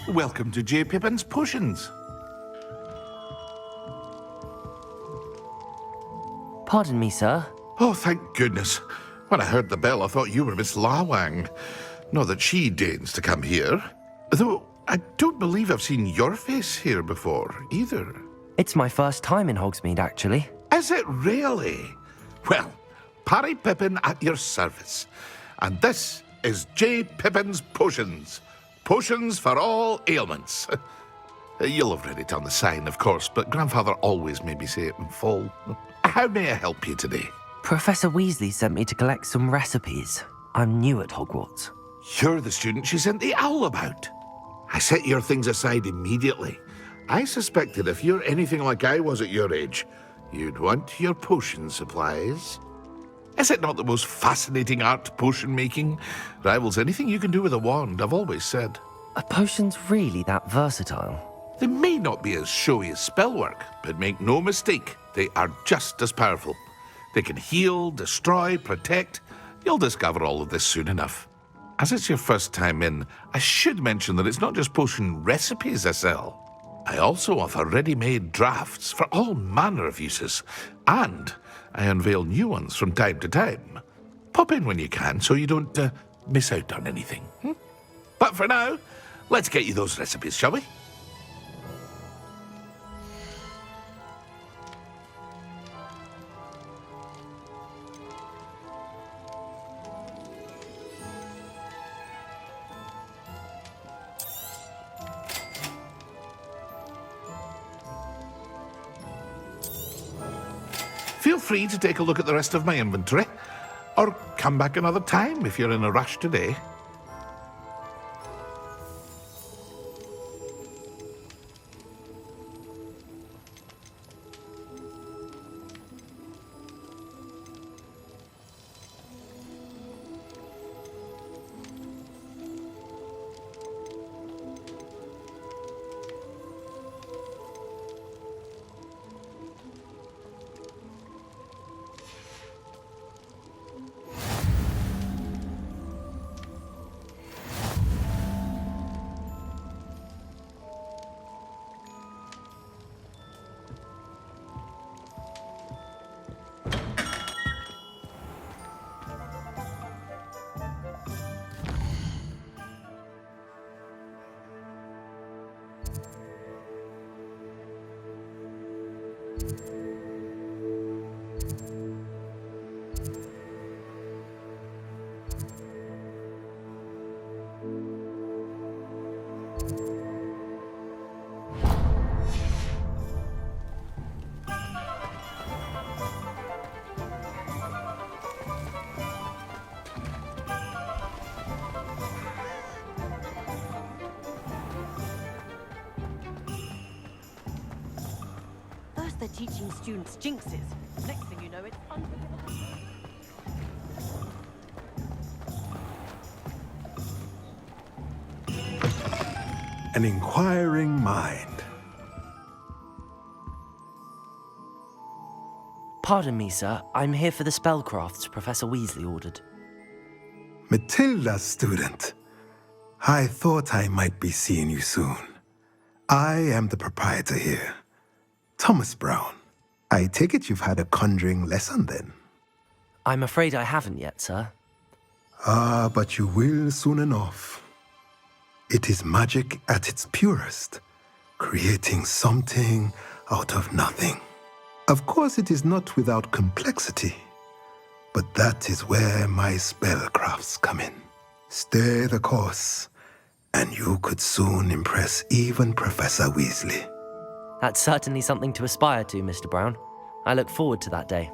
Welcome to J. Pippin's Potions. Pardon me, sir. Oh, thank goodness. When I heard the bell, I thought you were Miss Lawang. Not that she deigns to come here. Though I don't believe I've seen your face here before, either. It's my first time in Hogsmeade, actually. Is it really? Well, Parry Pippin at your service. And this is J. Pippin's Potions. Potions for all ailments. You'll have read it on the sign, of course, but Grandfather always made me say it in full. How may I help you today? Professor Weasley sent me to collect some recipes. I'm new at Hogwarts. You're the student she sent the owl about. I set your things aside immediately. I suspected if you're anything like I was at your age, you'd want your potion supplies. Is it not the most fascinating art, potion making? Rivals anything you can do with a wand, I've always said. Are potions really that versatile? They may not be as showy as spellwork, but make no mistake, they are just as powerful. They can heal, destroy, protect. You'll discover all of this soon enough. As it's your first time in, I should mention that it's not just potion recipes I sell. I also offer ready-made drafts for all manner of uses, and I unveil new ones from time to time. Pop in when you can so you don't miss out on anything. But for now, let's get you those recipes, shall we? Feel free to take a look at the rest of my inventory, or come back another time if you're in a rush today. They're teaching students jinxes. Next thing you know, it's unforgivable. An inquiring mind. Pardon me, sir. I'm here for the spellcrafts Professor Weasley ordered. Matilda, student. I thought I might be seeing you soon. I am the proprietor here, Thomas Brown. I take it you've had a conjuring lesson then? I'm afraid I haven't yet, sir. Ah, but you will soon enough. It is magic at its purest, creating something out of nothing. Of course, it is not without complexity, but that is where my spellcrafts come in. Stay the course, and you could soon impress even Professor Weasley. That's certainly something to aspire to, Mr. Brown. I look forward to that day.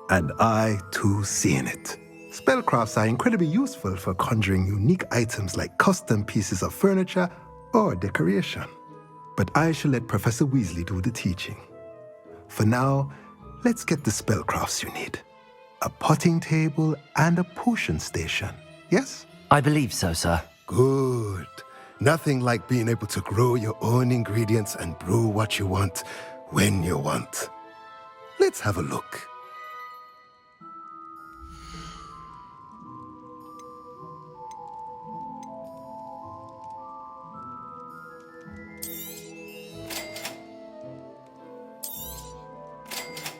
And I, too, seeing it. Spellcrafts are incredibly useful for conjuring unique items like custom pieces of furniture or decoration. But I shall let Professor Weasley do the teaching. For now, let's get the spellcrafts you need. A potting table and a potion station, yes? I believe so, sir. Good. Nothing like being able to grow your own ingredients and brew what you want when you want. Let's have a look.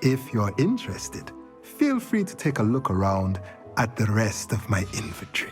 If you're interested, feel free to take a look around at the rest of my inventory.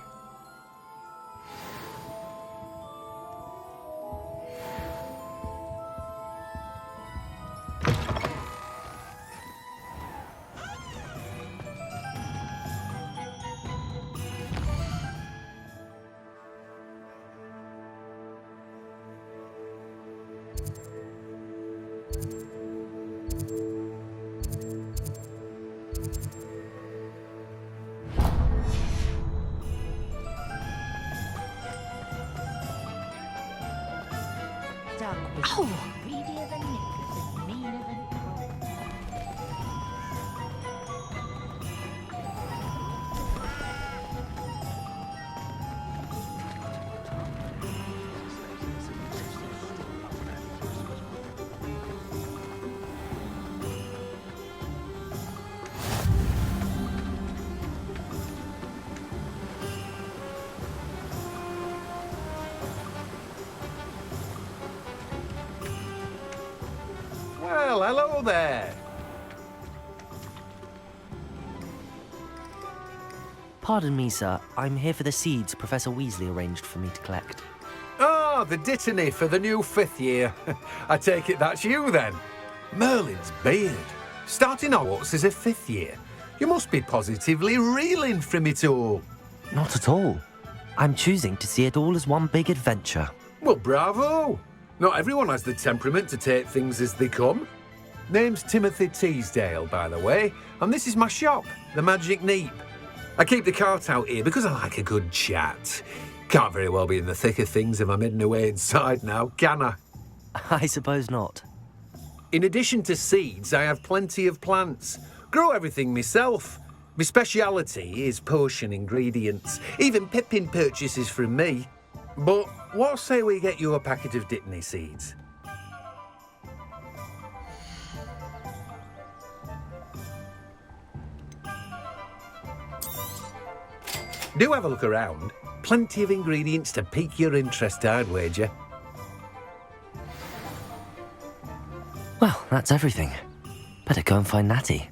Dark wizard. Greedier than knickers and meaner than trolls. Well, hello there. Pardon me, sir. I'm here for the seeds Professor Weasley arranged for me to collect. Oh, the dittany for the new 5th year. I take it that's you then. Merlin's beard. Starting Hogwarts as a 5th year. You must be positively reeling from it all. Not at all. I'm choosing to see it all as one big adventure. Well, bravo. Not everyone has the temperament to take things as they come. Name's Timothy Teasdale, by the way, and this is my shop, the Magic Neep. I keep the cart out here because I like a good chat. Can't very well be in the thick of things if I'm hidden away inside now, can I? I suppose not. In addition to seeds, I have plenty of plants. Grow everything myself. My speciality is potion ingredients. Even Pippin purchases from me. But what say we get you a packet of Dittany seeds? Do have a look around. Plenty of ingredients to pique your interest, I'd wager. Well, that's everything. Better go and find Natty.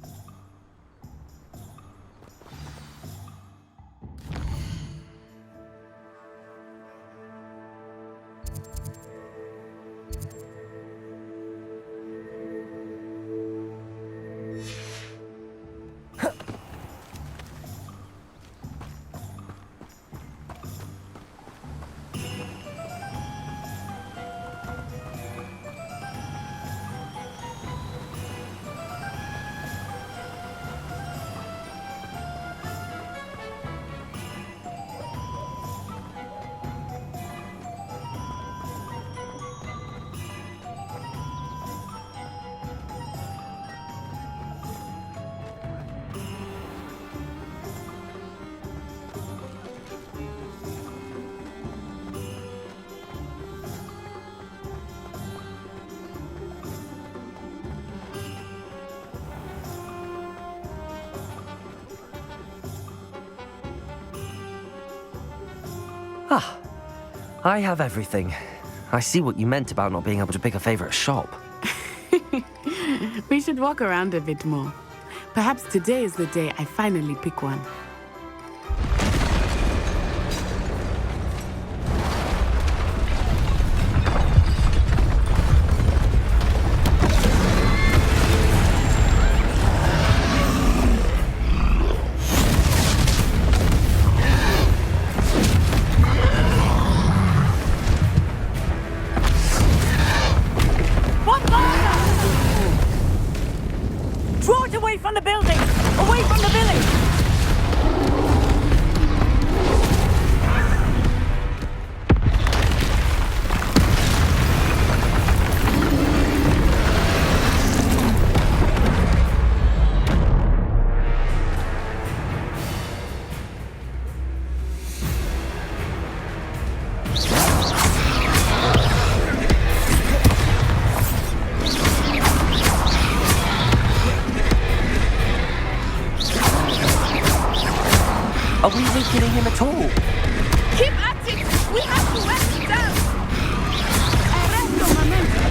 Ah, I have everything. I see what you meant about not being able to pick a favourite shop. We should walk around a bit more. Perhaps today is the day I finally pick one. Draw it away from the building! Away from the village! Are we weakening him at all? Keep at it! We have to wear it down! Arresto momento!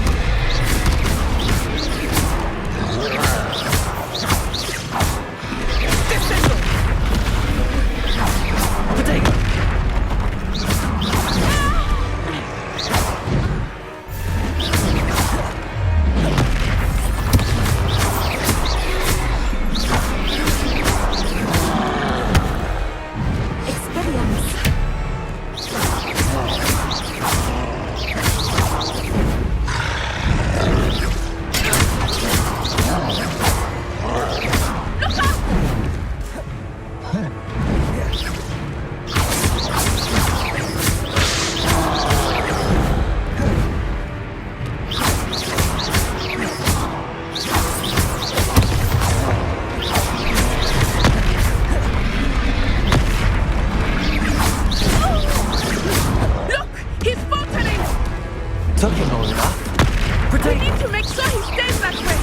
took him long enough. We Protect need to make sure he stays that way.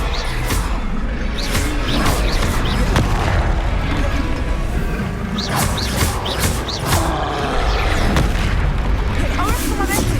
Ahora es como este.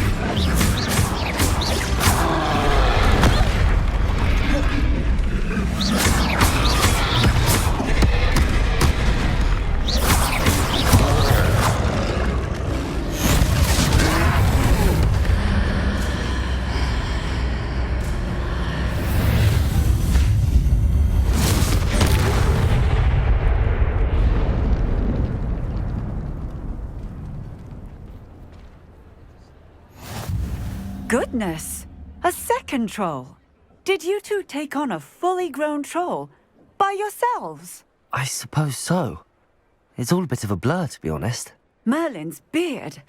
Goodness! A second troll! Did you two take on a fully grown troll by yourselves? I suppose so. It's all a bit of a blur, to be honest. Merlin's beard.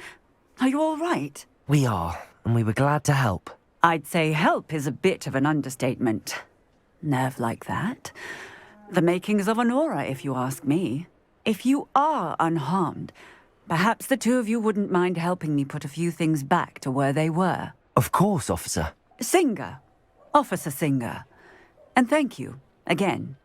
Are you all right? We are, and we were glad to help. I'd say help is a bit of an understatement. Nerve like that. The makings of an aura, if you ask me. If you are unharmed, perhaps the two of you wouldn't mind helping me put a few things back to where they were. Of course, officer. Singer. Officer Singer. And thank you, again.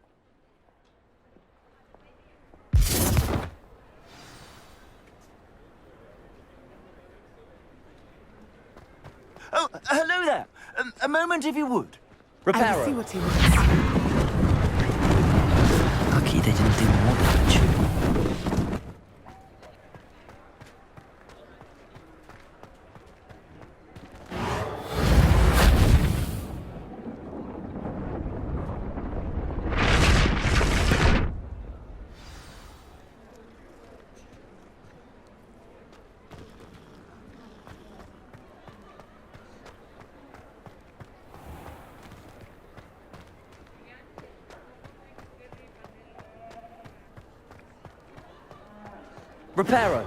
Oh, hello there. A moment, if you would. I will see what he wants. Lucky they didn't do more damage. Reparo.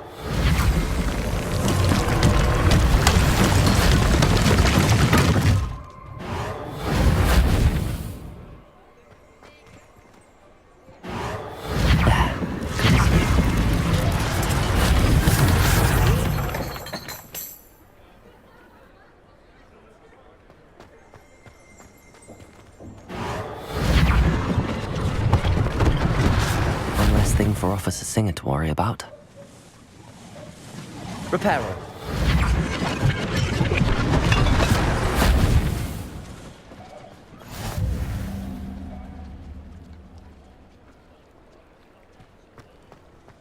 One less thing for Officer Singer to worry about. Reparo.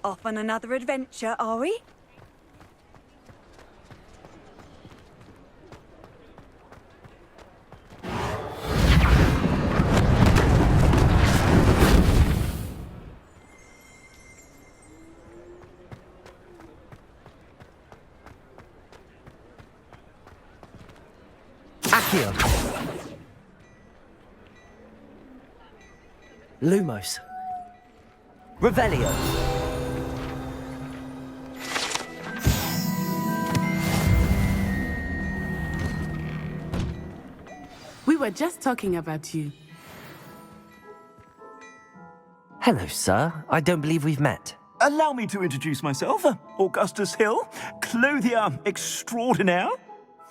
Off on another adventure, are we? Accio. Lumos. Revelio. We were just talking about you. Hello, sir. I don't believe we've met. Allow me to introduce myself, Augustus Hill, clothier extraordinaire.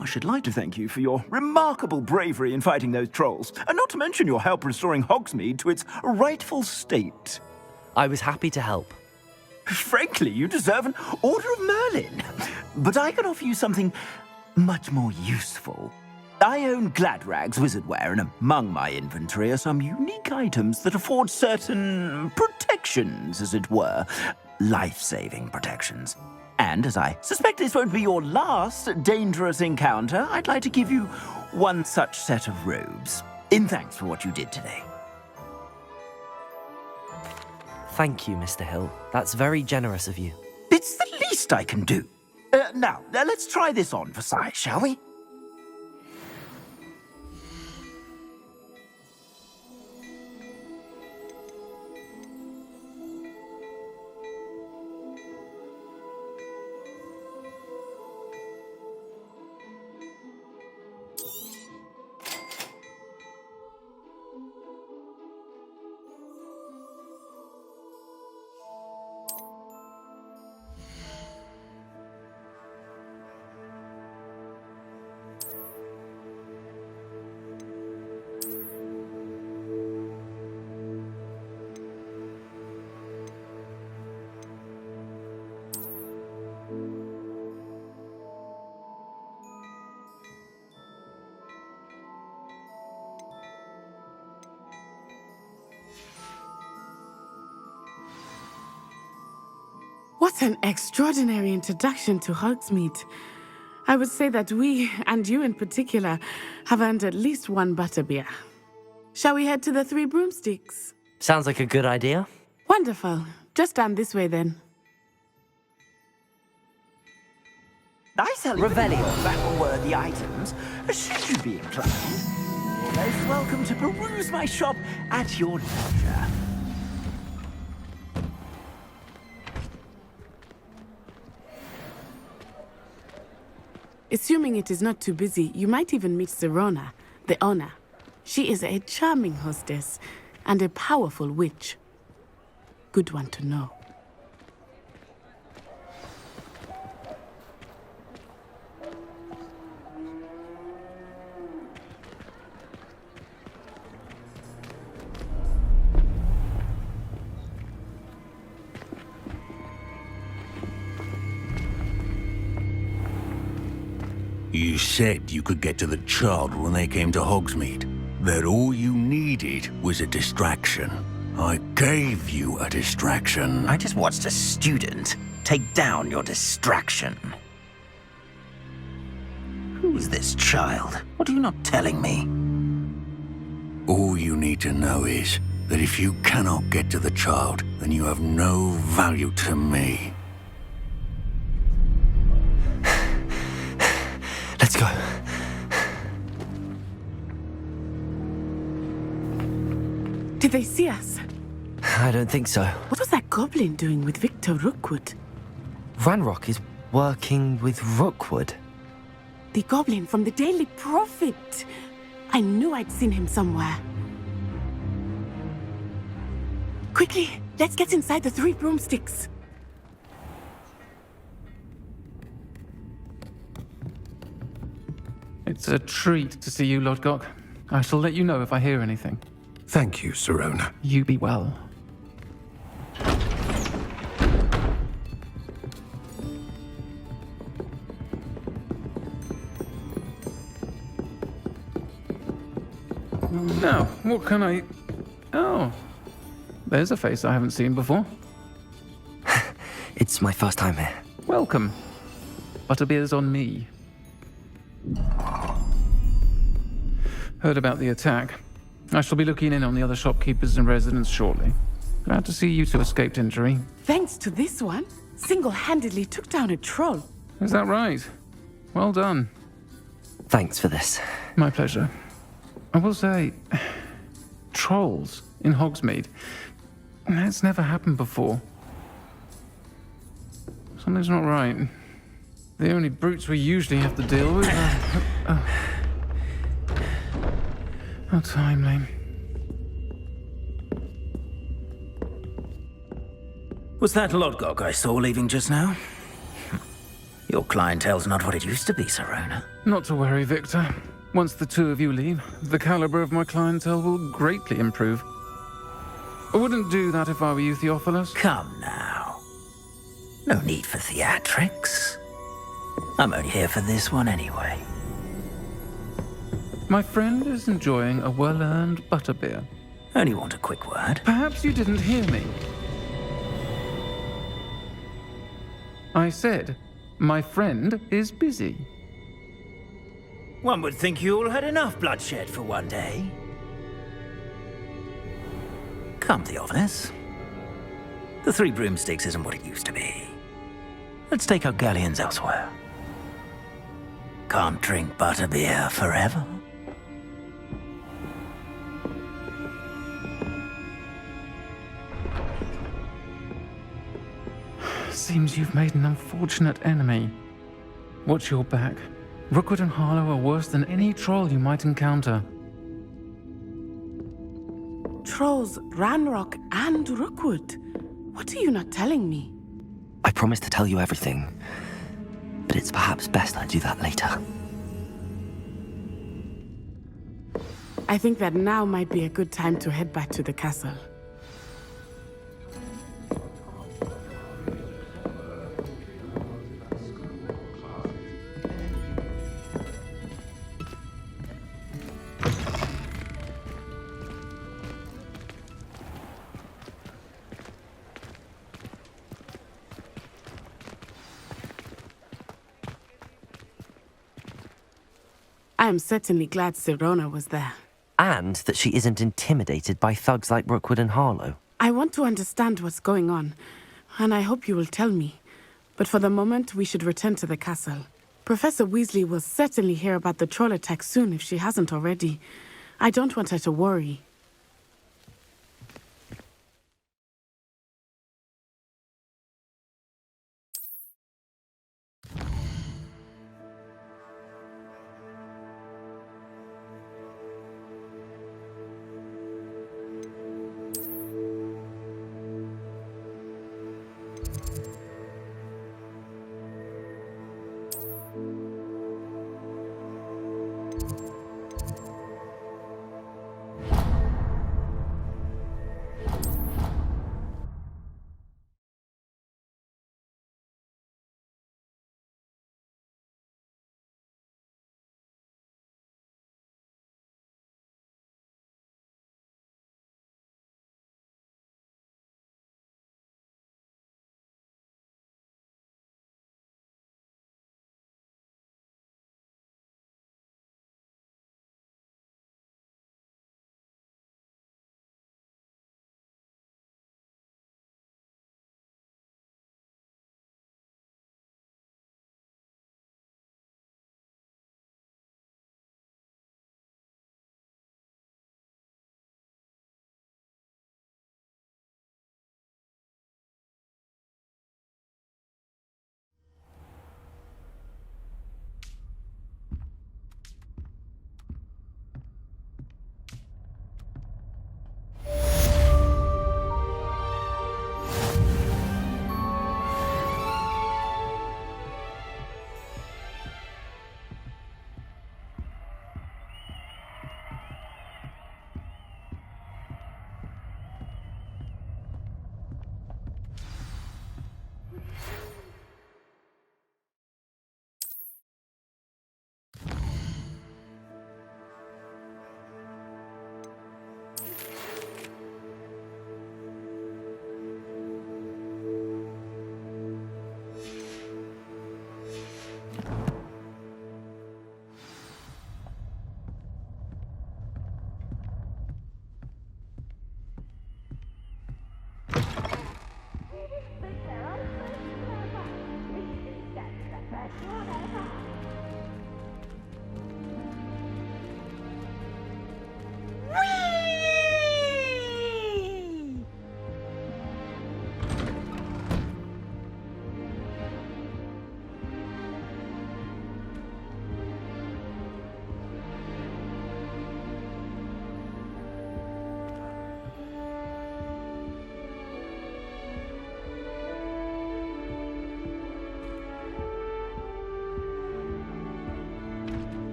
I should like to thank you for your remarkable bravery in fighting those trolls, and not to mention your help restoring Hogsmeade to its rightful state. I was happy to help. Frankly, you deserve an Order of Merlin. But I can offer you something much more useful. I own Gladrag's wizardware, and among my inventory are some unique items that afford certain protections, as it were. Life-saving protections. And as I suspect this won't be your last dangerous encounter, I'd like to give you one such set of robes, in thanks for what you did today. Thank you, Mr. Hill. That's very generous of you. It's the least I can do. Now, let's try this on for size, shall we? What an extraordinary introduction to Hogsmeade. I would say that we, and you in particular, have earned at least one butterbeer. Shall we head to the Three Broomsticks? Sounds like a good idea. Wonderful. Just down this way then. I sell Revelio battle-worthy items. Should you be inclined, you're most welcome to peruse my shop at your leisure. Assuming it is not too busy, you might even meet Sirona, the owner. She is a charming hostess and a powerful witch. Good one to know. You said you could get to the child when they came to Hogsmeade. That all you needed was a distraction. I gave you a distraction. I just watched a student take down your distraction. Who's this child? What are you not telling me? All you need to know is that if you cannot get to the child, then you have no value to me. Let's go. Did they see us? I don't think so. What was that goblin doing with Victor Rookwood? Ranrock is working with Rookwood. The goblin from the Daily Prophet. I knew I'd seen him somewhere. Quickly, let's get inside the Three Broomsticks. It's a treat to see you, Lodgok. I shall let you know if I hear anything. Thank you, Sirona. You be well. Now, what can I... Oh, there's a face I haven't seen before. It's my first time here. Welcome. Butterbeer's on me. Heard about the attack. I shall be looking in on the other shopkeepers and residents shortly. Glad to see you two escaped injury. Thanks to this one, single-handedly took down a troll. Is that right? Well done. Thanks for this. My pleasure. I will say, trolls in Hogsmeade. That's never happened before. Something's not right. The only brutes we usually have to deal with are... How timely. Was that Lodgok I saw leaving just now? Your clientele's not what it used to be, Sirona. Not to worry, Victor. Once the two of you leave, the caliber of my clientele will greatly improve. I wouldn't do that if I were you, Theophilus. Come now. No need for theatrics. I'm only here for this one anyway. My friend is enjoying a well-earned butterbeer. Only want a quick word. Perhaps you didn't hear me. I said, my friend is busy. One would think you all had enough bloodshed for one day. Come, Theophilus. The Three Broomsticks isn't what it used to be. Let's take our galleons elsewhere. Can't drink butterbeer forever. Seems you've made an unfortunate enemy. Watch your back. Rookwood and Harlow are worse than any troll you might encounter. Trolls, Ranrock, and Rookwood. What are you not telling me? I promised to tell you everything, but it's perhaps best I do that later. I think that now might be a good time to head back to the castle. I am certainly glad Sirona was there. And that she isn't intimidated by thugs like Rookwood and Harlow. I want to understand what's going on, and I hope you will tell me. But for the moment, we should return to the castle. Professor Weasley will certainly hear about the troll attack soon if she hasn't already. I don't want her to worry.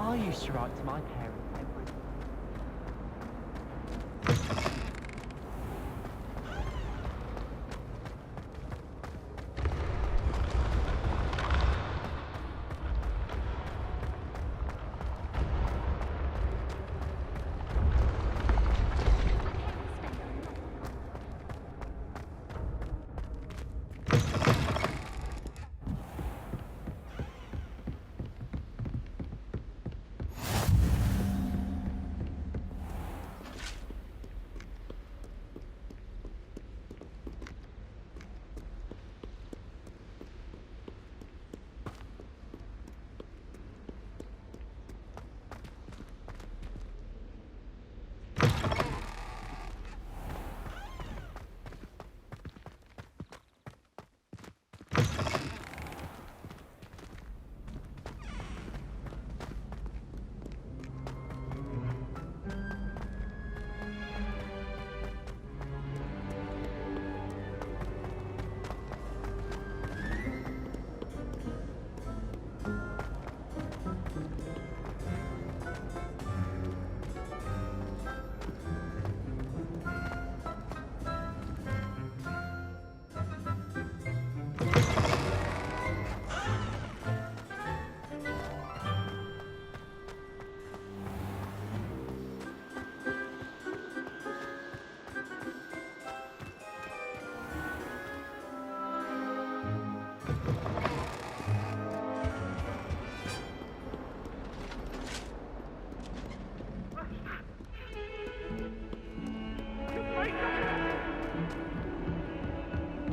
I used to write to my parents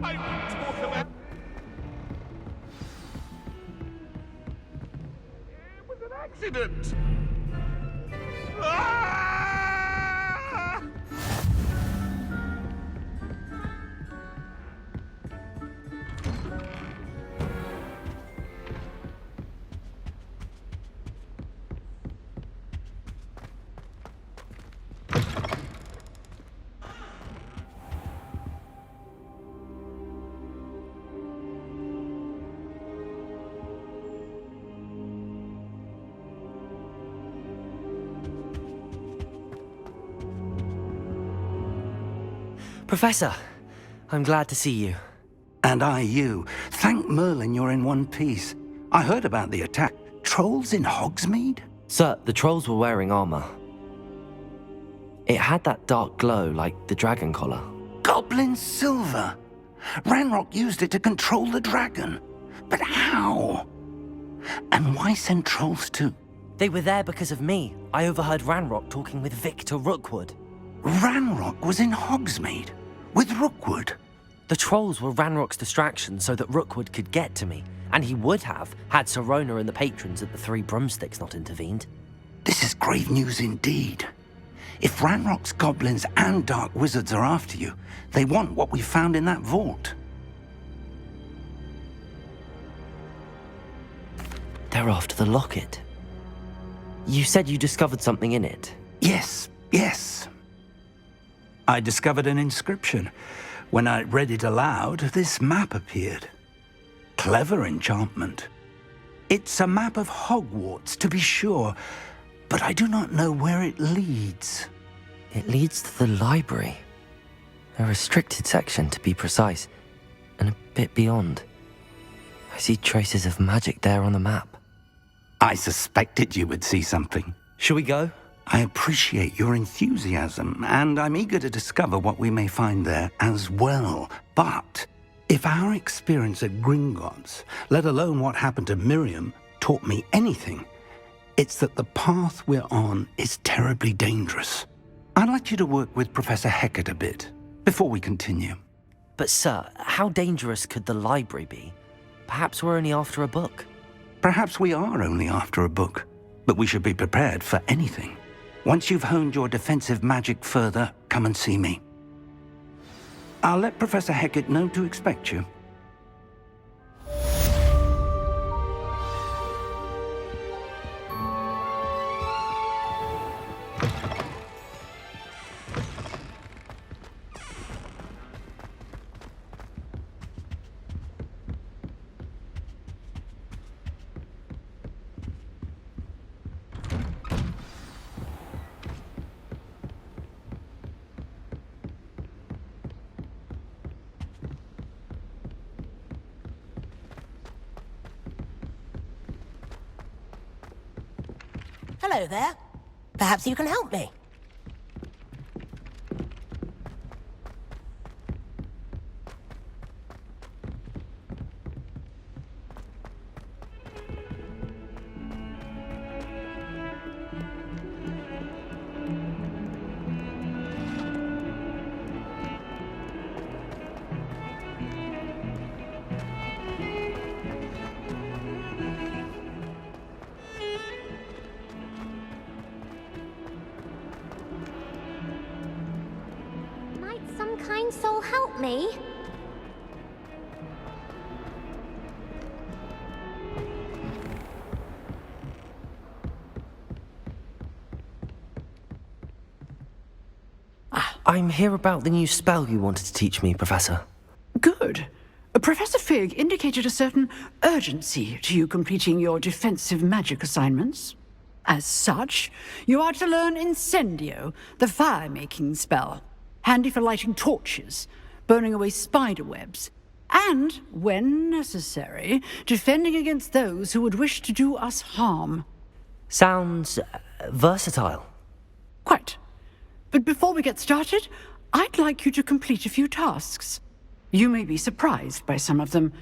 I won't talk about... It was an accident! Ah! Professor, I'm glad to see you. And I you. Thank Merlin you're in one piece. I heard about the attack. Trolls in Hogsmeade? Sir, the trolls were wearing armor. It had that dark glow like the dragon collar. Goblin silver. Ranrock used it to control the dragon. But how? And why send trolls to... They were there because of me. I overheard Ranrock talking with Victor Rookwood. Ranrock was in Hogsmeade? With Rookwood? The trolls were Ranrock's distraction so that Rookwood could get to me. And he would have, had Sirona and the patrons at the Three Broomsticks not intervened. This is grave news indeed. If Ranrock's goblins and dark wizards are after you, they want what we found in that vault. They're after the locket. You said you discovered something in it. Yes. I discovered an inscription. When I read it aloud, this map appeared. Clever enchantment. It's a map of Hogwarts, to be sure, but I do not know where it leads. It leads to the library. A restricted section, to be precise, and a bit beyond. I see traces of magic there on the map. I suspected you would see something. Shall we go? I appreciate your enthusiasm, and I'm eager to discover what we may find there as well. But if our experience at Gringotts, let alone what happened to Miriam, taught me anything, it's that the path we're on is terribly dangerous. I'd like you to work with Professor Hecat a bit before we continue. But sir, how dangerous could the library be? Perhaps we're only after a book. Perhaps we are only after a book, but we should be prepared for anything. Once you've honed your defensive magic further, come and see me. I'll let Professor Hecat know to expect you. Hello there. Perhaps you can help me. Some kind soul help me? I'm here about the new spell you wanted to teach me, Professor. Good. Professor Fig indicated a certain urgency to you completing your defensive magic assignments. As such, you are to learn Incendio, the fire-making spell. Handy for lighting torches, burning away spider webs, and, when necessary, defending against those who would wish to do us harm. Sounds versatile. Quite. But before we get started, I'd like you to complete a few tasks. You may be surprised by some of them.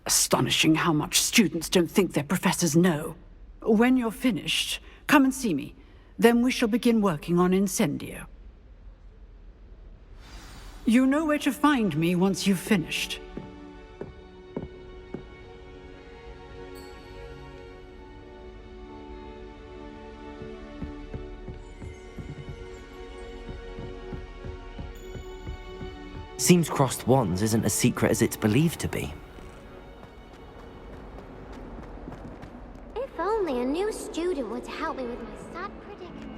Astonishing how much students don't think their professors know. When you're finished, come and see me. Then we shall begin working on Incendio. You know where to find me once you've finished. Seems crossed wands isn't as secret as it's believed to be. If only a new student were to help me with my sad predicament.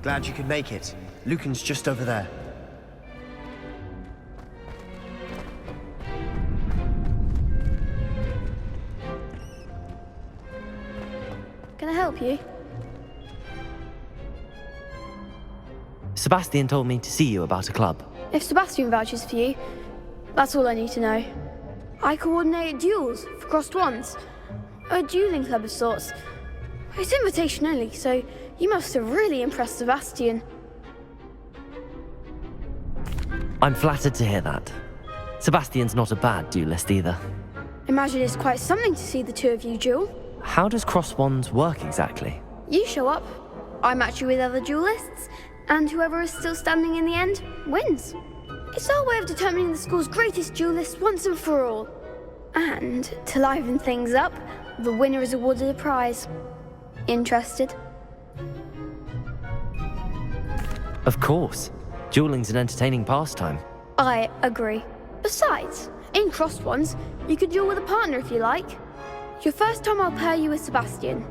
Glad you could make it. Lucan's just over there. Can I help you? Sebastian told me to see you about a club. If Sebastian vouches for you, that's all I need to know. I coordinate duels for crossed wands. A dueling club of sorts. It's invitation only, so you must have really impressed Sebastian. I'm flattered to hear that. Sebastian's not a bad duelist either. Imagine it's quite something to see the two of you duel. How does cross wands work exactly? You show up, I match you with other duelists, and whoever is still standing in the end wins. It's our way of determining the school's greatest duelist once and for all. And to liven things up, the winner is awarded a prize. Interested? Of course. Dueling's an entertaining pastime. I agree. Besides, in crossed wands, you could duel with a partner if you like. Your first time I'll pair you with Sebastian.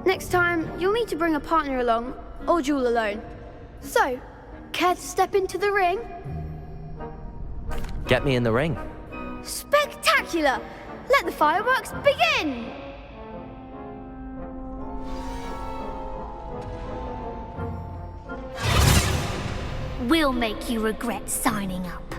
Next time, you'll need to bring a partner along, or duel alone. So, care to step into the ring? Get me in the ring. Spectacular! Let the fireworks begin! We'll make you regret signing up.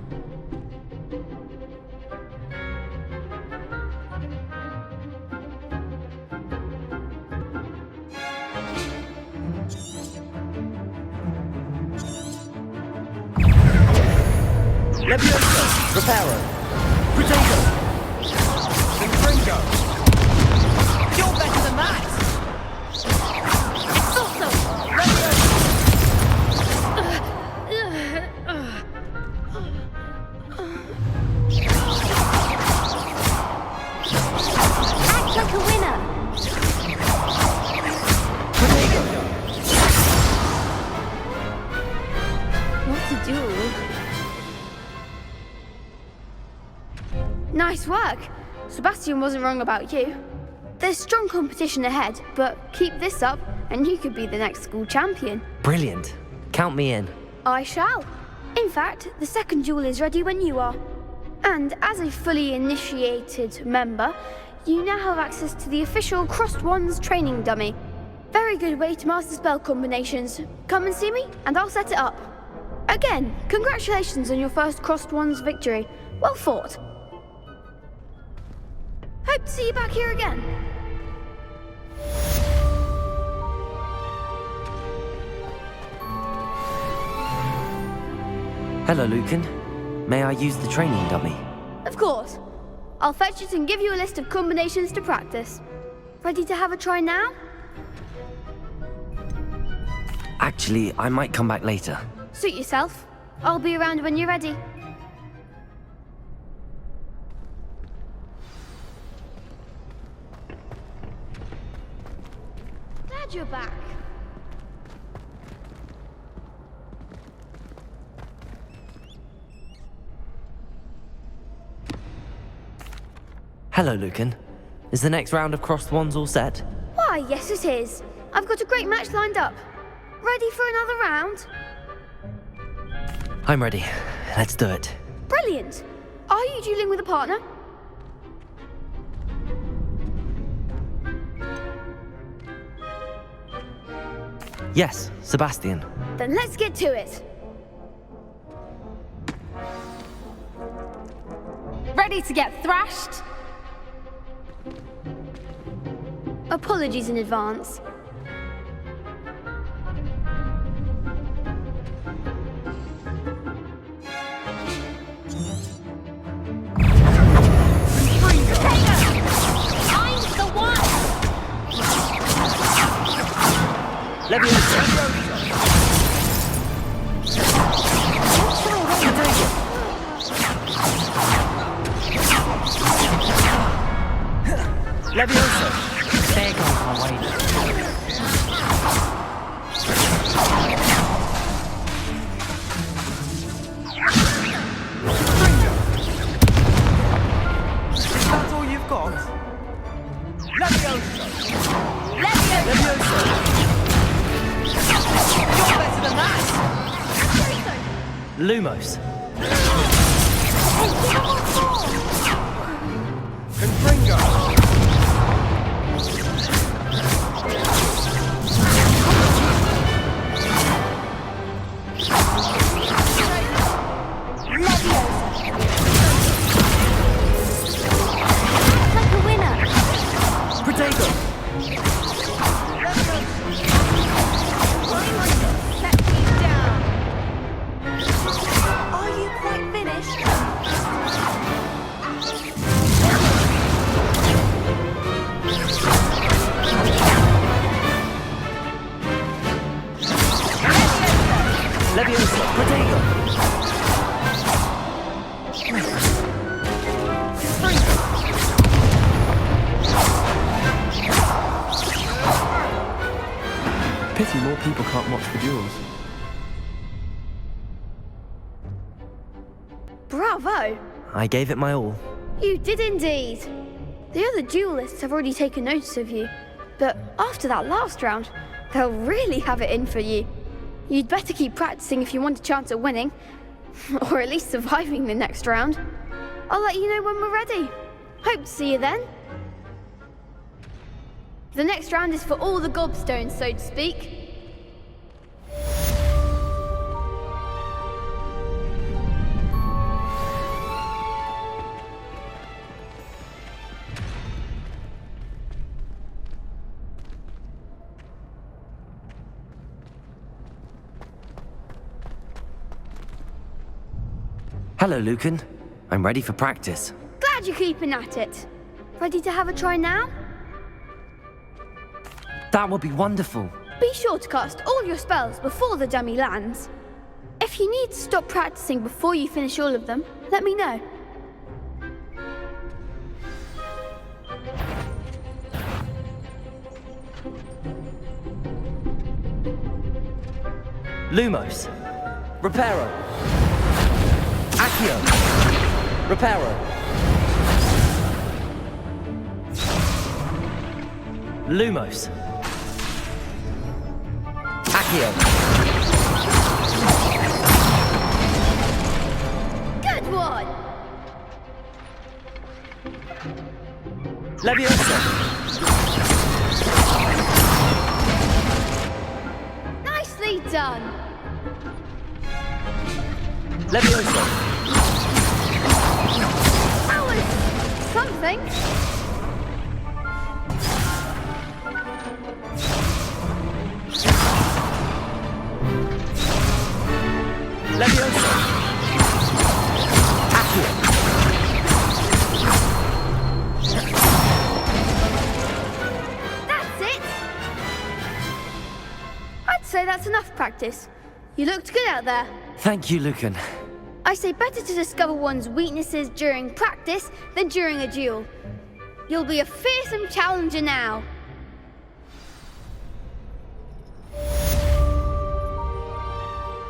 Levioso! Reparo! Protego! Confringo! You're better than that! Act like a winner! What a duel. Nice work. Sebastian wasn't wrong about you. There's strong competition ahead, but keep this up and you could be the next school champion. Brilliant. Count me in. I shall. In fact, the second duel is ready when you are. And as a fully initiated member, you now have access to the official Crossed Wands training dummy. Very good way to master spell combinations. Come and see me, and I'll set it up. Again, congratulations on your first Crossed Wands victory. Well fought. Hope to see you back here again. Hello, Lucan. May I use the training dummy? Of course. I'll fetch it and give you a list of combinations to practice. Ready to have a try now? Actually, I might come back later. Suit yourself. I'll be around when you're ready. Glad you're back. Hello, Lucan. Is the next round of Crossed Wands all set? Why, yes it is. I've got a great match lined up. Ready for another round? I'm ready. Let's do it. Brilliant. Are you dueling with a partner? Yes, Sebastian. Then let's get to it. Ready to get thrashed? Apologies in advance. I'm the one! Levioso! There goes my way. That's all you've got? Levioso! Levioso! You're better than that! Lumos. Confringo! Like a winner. Protego. Let me down. Are you quite finished? Levioso. Protego. Pity more people can't watch the duels. Bravo! I gave it my all. You did indeed. The other duelists have already taken notice of you, but after that last round, they'll really have it in for you. You'd better keep practicing if you want a chance at winning, or at least surviving the next round. I'll let you know when we're ready. Hope to see you then. The next round is for all the gobstones, so to speak. Hello, Lucan. I'm ready for practice. Glad you're keeping at it. Ready to have a try now? That would be wonderful. Be sure to cast all your spells before the dummy lands. If you need to stop practicing before you finish all of them, let me know. Lumos. Reparo. Accio. Reparo. Lumos. Accio. Good one! Leviosa. Nicely done! Leviosa. That was something. Leviosa. Accio. That's it! I'd say that's enough practice. You looked good out there. Thank you, Lucan. I say better to discover one's weaknesses during practice than during a duel. You'll be a fearsome challenger now.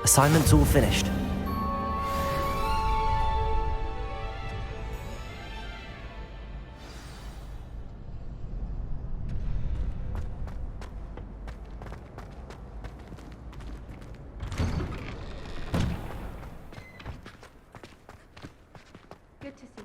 Assignment's all finished. Good to see you.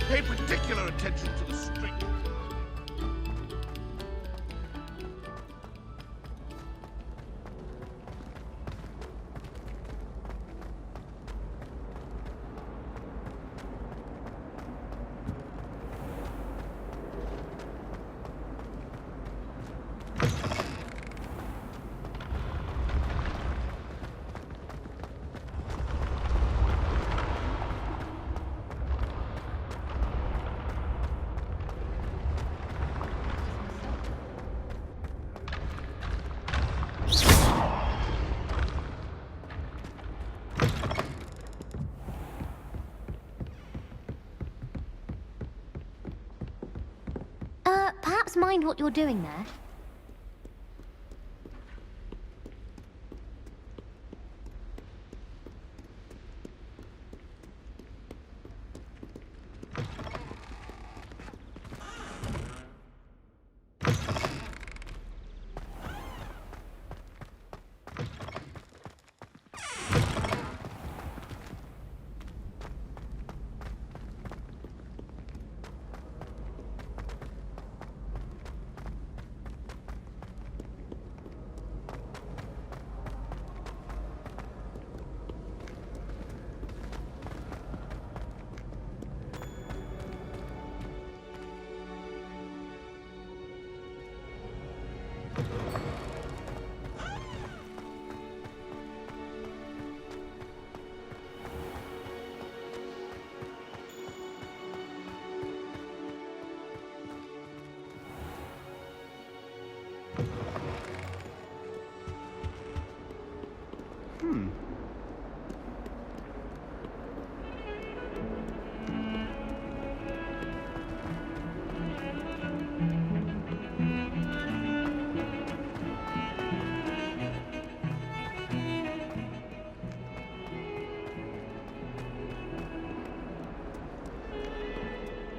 Pay particular attention to the string. Perhaps mind what you're doing there.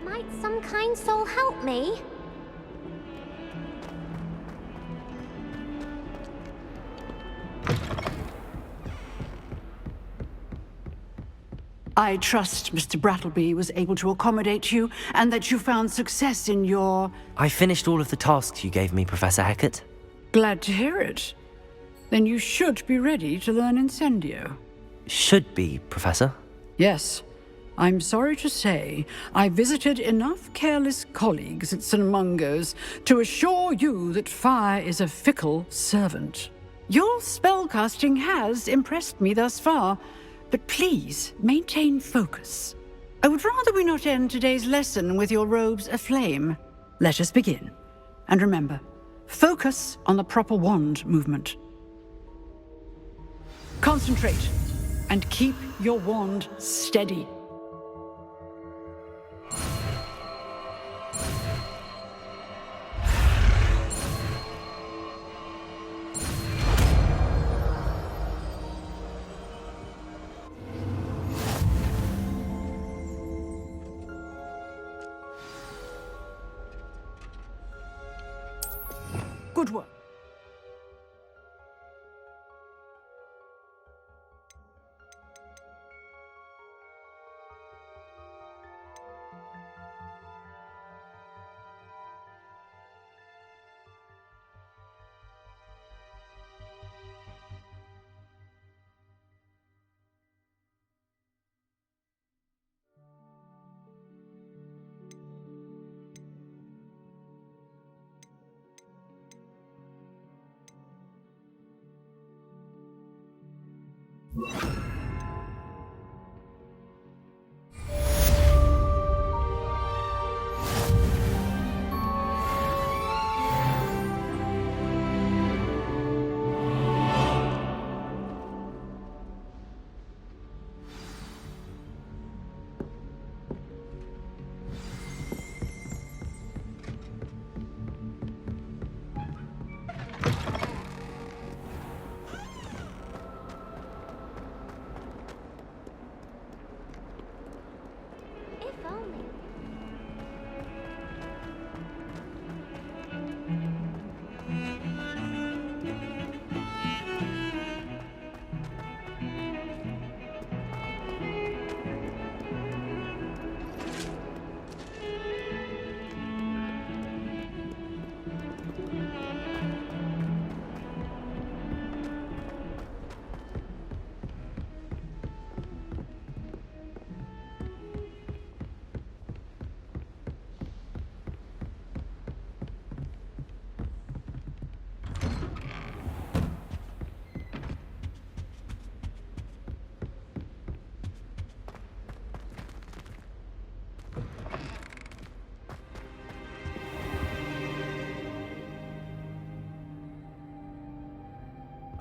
Might some kind soul help me? I trust Mr. Brattleby was able to accommodate you, and that you found success in your... I finished all of the tasks you gave me, Professor Hecat. Glad to hear it. Then you should be ready to learn Incendio. Should be, Professor? Yes. I'm sorry to say, I visited enough careless colleagues at St. Mungo's to assure you that fire is a fickle servant. Your spellcasting has impressed me thus far, but please maintain focus. I would rather we not end today's lesson with your robes aflame. Let us begin. And remember, focus on the proper wand movement. Concentrate, and keep your wand steady. Good work.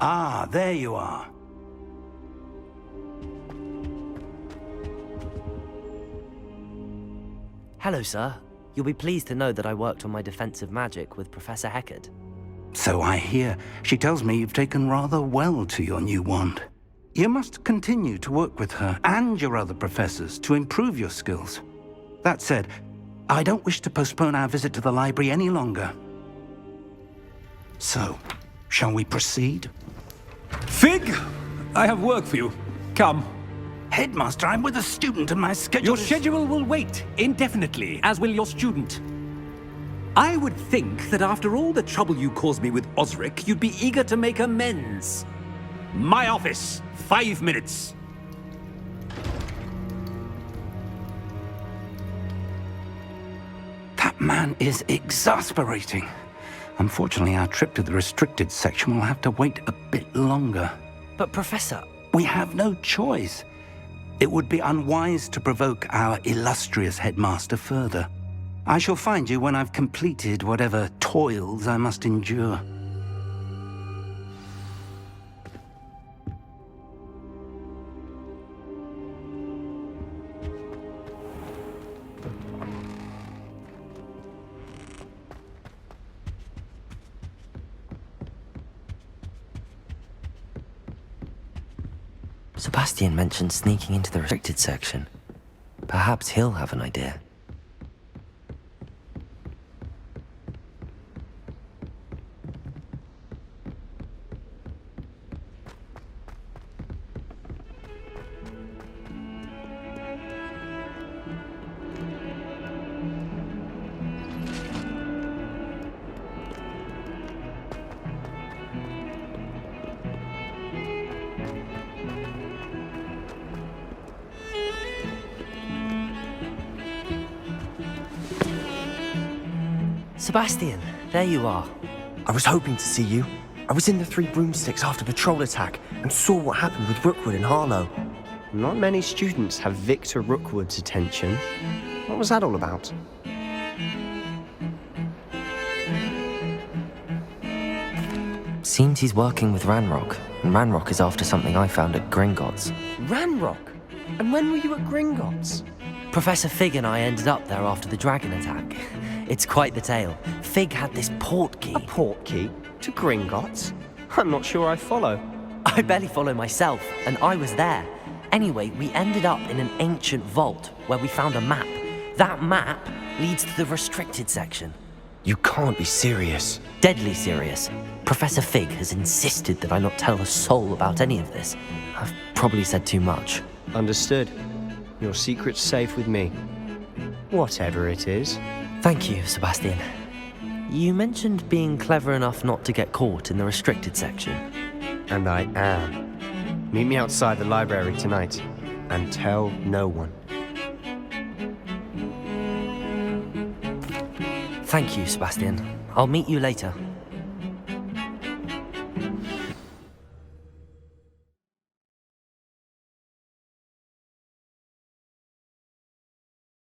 Ah, there you are. Hello, sir. You'll be pleased to know that I worked on my defensive magic with Professor Hecat. So I hear. She tells me you've taken rather well to your new wand. You must continue to work with her and your other professors to improve your skills. That said, I don't wish to postpone our visit to the library any longer. So, shall we proceed? Fig, I have work for you. Come. Headmaster, I'm with a student and my schedule Your schedule will wait indefinitely, as will your student. I would think that after all the trouble you caused me with Osric, you'd be eager to make amends. My office, 5 minutes. That man is exasperating. Unfortunately, our trip to the restricted section will have to wait a bit longer. But, Professor... We have no choice. It would be unwise to provoke our illustrious headmaster further. I shall find you when I've completed whatever toils I must endure. Sebastian mentioned sneaking into the restricted section. Perhaps he'll have an idea. Sebastian, there you are. I was hoping to see you. I was in the Three Broomsticks after the troll attack and saw what happened with Rookwood and Harlow. Not many students have Victor Rookwood's attention. What was that all about? Seems he's working with Ranrock, and Ranrock is after something I found at Gringotts. Ranrock? And when were you at Gringotts? Professor Fig and I ended up there after the dragon attack. It's quite the tale. Fig had this port key. A port key? To Gringotts? I'm not sure I follow. I barely follow myself, and I was there. Anyway, we ended up in an ancient vault where we found a map. That map leads to the restricted section. You can't be serious. Deadly serious. Professor Fig has insisted that I not tell a soul about any of this. I've probably said too much. Understood. Your secret's safe with me. Whatever it is. Thank you, Sebastian. You mentioned being clever enough not to get caught in the restricted section. And I am. Meet me outside the library tonight, and tell no one. Thank you, Sebastian. I'll meet you later.